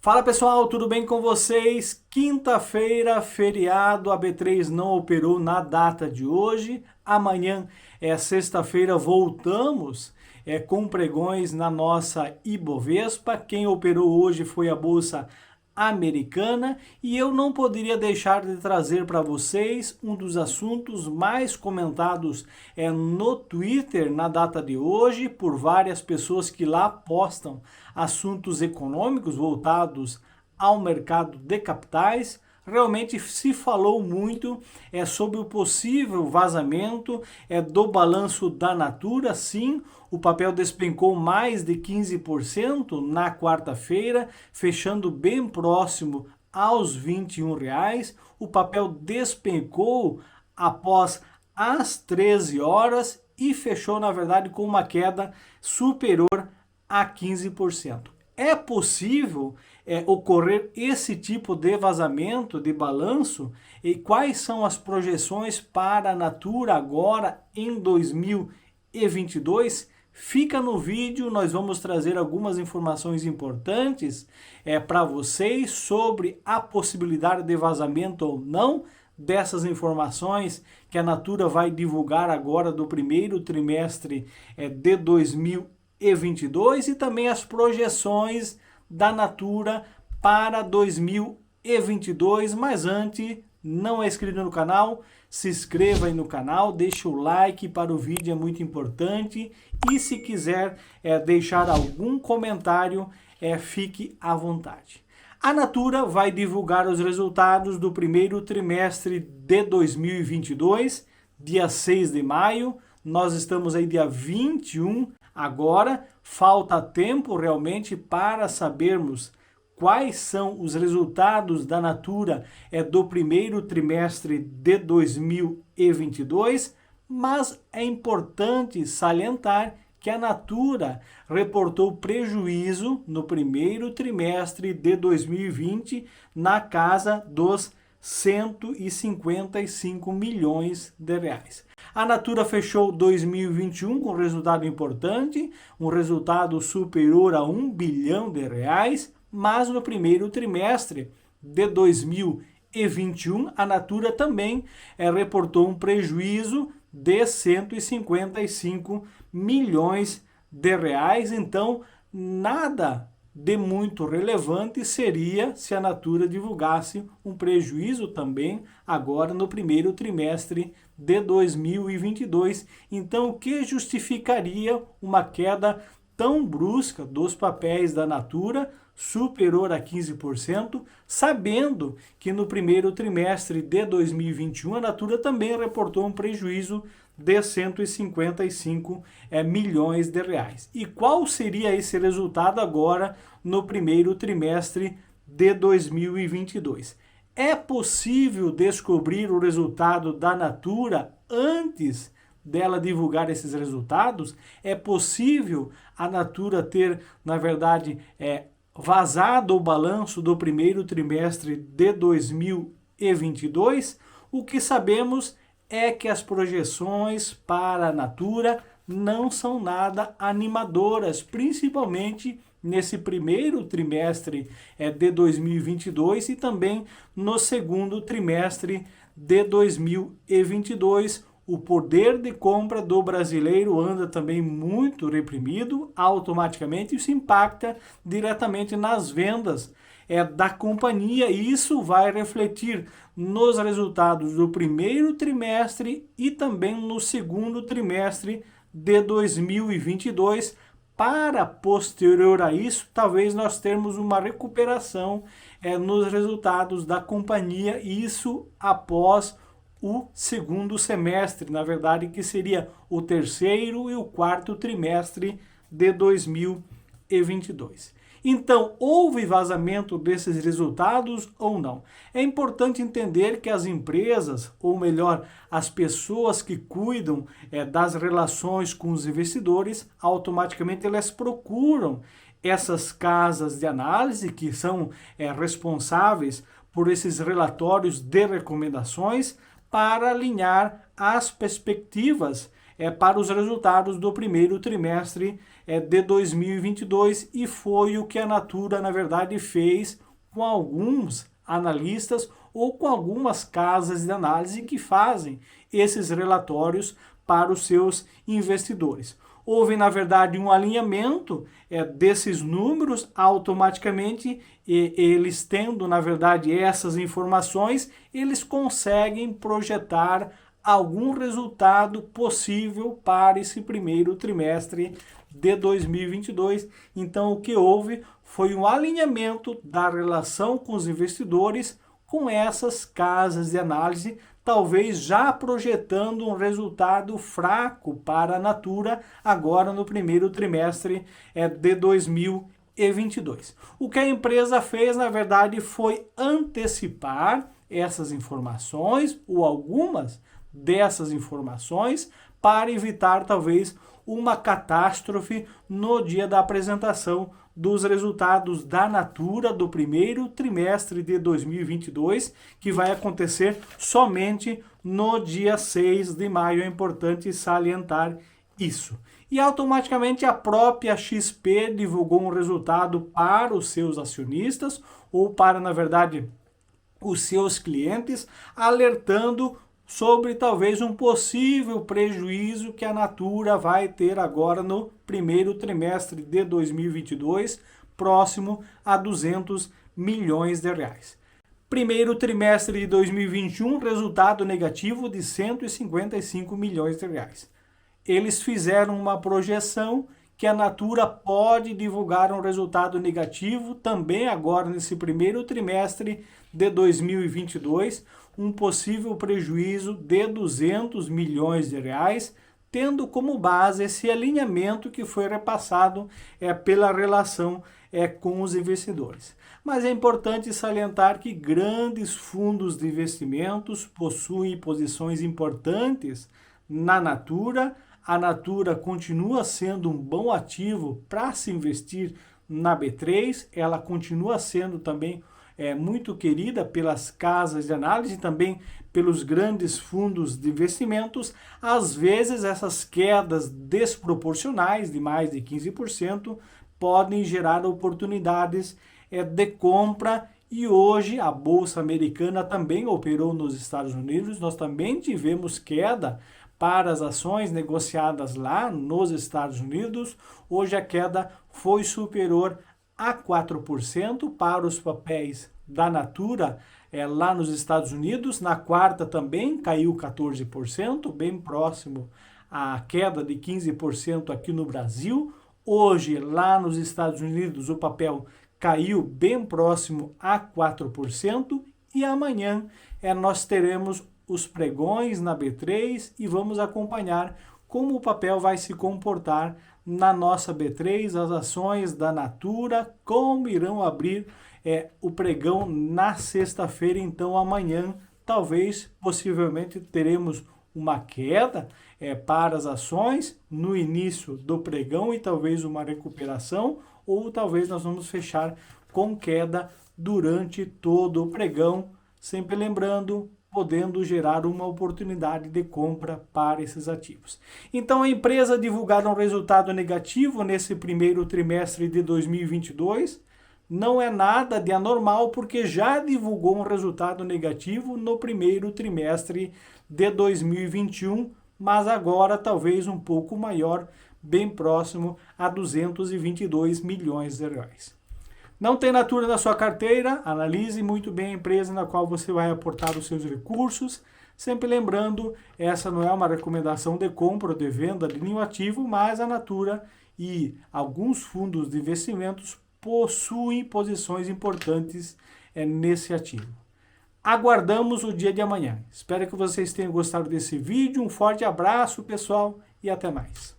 Fala pessoal, tudo bem com vocês? Quinta-feira, feriado, a B3 não operou na data de hoje. Amanhã é sexta-feira, voltamos com pregões na nossa Ibovespa. Quem operou hoje foi a Bolsa Americana e eu não poderia deixar de trazer para vocês um dos assuntos mais comentados no Twitter na data de hoje por várias pessoas que lá postam assuntos econômicos voltados ao mercado de capitais. Realmente se falou muito sobre o possível vazamento do balanço da Natura. Sim, o papel despencou mais de 15% na quarta-feira, fechando bem próximo aos R$ 21. O papel despencou após as 13 horas e fechou, na verdade, com uma queda superior a 15%. É possível ocorrer esse tipo de vazamento de balanço? E quais são as projeções para a Natura agora em 2022? Fica no vídeo, nós vamos trazer algumas informações importantes para vocês sobre a possibilidade de vazamento ou não dessas informações que a Natura vai divulgar agora do primeiro trimestre de 2022 e também as projeções da Natura para 2022, mas antes, não é inscrito no canal, se inscreva aí no canal, deixa o like para o vídeo, é muito importante, e se quiser deixar algum comentário, fique à vontade. A Natura vai divulgar os resultados do primeiro trimestre de 2022, dia 6 de maio, nós estamos aí dia 21 agora, falta tempo realmente para sabermos quais são os resultados da Natura do primeiro trimestre de 2022, mas é importante salientar que a Natura reportou prejuízo no primeiro trimestre de 2020 na casa dos 155 milhões de reais. A Natura fechou 2021 com um resultado importante, um resultado superior a R$ 1 bilhão, mas no primeiro trimestre de 2021 a Natura também reportou um prejuízo de 155 milhões de reais, então nada de muito relevante seria se a Natura divulgasse um prejuízo também agora no primeiro trimestre de 2022. Então, o que justificaria uma queda tão brusca dos papéis da Natura, superior a 15%, sabendo que no primeiro trimestre de 2021 a Natura também reportou um prejuízo de 155 milhões de reais. E qual seria esse resultado agora no primeiro trimestre de 2022? É possível descobrir o resultado da Natura antes dela divulgar esses resultados? É possível a Natura ter, na verdade, vazado o balanço do primeiro trimestre de 2022? O que sabemos é que as projeções para a Natura não são nada animadoras, principalmente nesse primeiro trimestre de 2022 e também no segundo trimestre de 2022. O poder de compra do brasileiro anda também muito reprimido, automaticamente isso impacta diretamente nas vendas da companhia, e isso vai refletir nos resultados do primeiro trimestre e também no segundo trimestre de 2022. Para posterior a isso, talvez nós termos uma recuperação nos resultados da companhia, isso após o segundo semestre, na verdade, que seria o terceiro e o quarto trimestre de 2022. Então, houve vazamento desses resultados ou não? É importante entender que as empresas, ou melhor, as pessoas que cuidam das relações com os investidores, automaticamente elas procuram essas casas de análise que são responsáveis por esses relatórios de recomendações para alinhar as perspectivas para os resultados do primeiro trimestre de 2022, e foi o que a Natura, na verdade, fez com alguns analistas ou com algumas casas de análise que fazem esses relatórios para os seus investidores. Houve, na verdade, um alinhamento desses números automaticamente, e eles tendo, na verdade, essas informações, eles conseguem projetar algum resultado possível para esse primeiro trimestre de 2022. Então, o que houve foi um alinhamento da relação com os investidores com essas casas de análise, talvez já projetando um resultado fraco para a Natura agora no primeiro trimestre de 2022. O que a empresa fez, na verdade, foi antecipar essas informações, ou algumas dessas informações, para evitar talvez uma catástrofe no dia da apresentação dos resultados da Natura do primeiro trimestre de 2022, que vai acontecer somente no dia 6 de maio. É importante salientar isso. E automaticamente a própria XP divulgou um resultado para os seus acionistas, ou para, na verdade, os seus clientes, alertando sobre talvez um possível prejuízo que a Natura vai ter agora no primeiro trimestre de 2022, próximo a 200 milhões de reais. Primeiro trimestre de 2021, resultado negativo de 155 milhões de reais. Eles fizeram uma projeção que a Natura pode divulgar um resultado negativo também agora nesse primeiro trimestre de 2022, um possível prejuízo de 200 milhões de reais, tendo como base esse alinhamento que foi repassado pela relação com os investidores. Mas é importante salientar que grandes fundos de investimentos possuem posições importantes na Natura. A Natura continua sendo um bom ativo para se investir na B3, ela continua sendo também muito querida pelas casas de análise e também pelos grandes fundos de investimentos. Às vezes essas quedas desproporcionais de mais de 15% podem gerar oportunidades de compra, e hoje a Bolsa Americana também operou nos Estados Unidos, nós também tivemos queda para as ações negociadas lá nos Estados Unidos. Hoje a queda foi superior a 4% para os papéis da Natura lá nos Estados Unidos. Na quarta também caiu 14%, bem próximo à queda de 15% aqui no Brasil. Hoje, lá nos Estados Unidos, o papel caiu bem próximo a 4%, e amanhã nós teremos os pregões na B3 e vamos acompanhar como o papel vai se comportar na nossa B3, as ações da Natura, como irão abrir o pregão na sexta-feira. Então amanhã, talvez, possivelmente, teremos uma queda para as ações no início do pregão e talvez uma recuperação, ou talvez nós vamos fechar com queda durante todo o pregão, sempre lembrando, podendo gerar uma oportunidade de compra para esses ativos. Então a empresa divulgaram um resultado negativo nesse primeiro trimestre de 2022, não é nada de anormal, porque já divulgou um resultado negativo no primeiro trimestre de 2021, mas agora talvez um pouco maior, bem próximo a 222 milhões de reais. Não tem Natura na sua carteira? Analise muito bem a empresa na qual você vai aportar os seus recursos. Sempre lembrando, essa não é uma recomendação de compra ou de venda de nenhum ativo, mas a Natura e alguns fundos de investimentos possuem posições importantes nesse ativo. Aguardamos o dia de amanhã. Espero que vocês tenham gostado desse vídeo. Um forte abraço, pessoal, e até mais.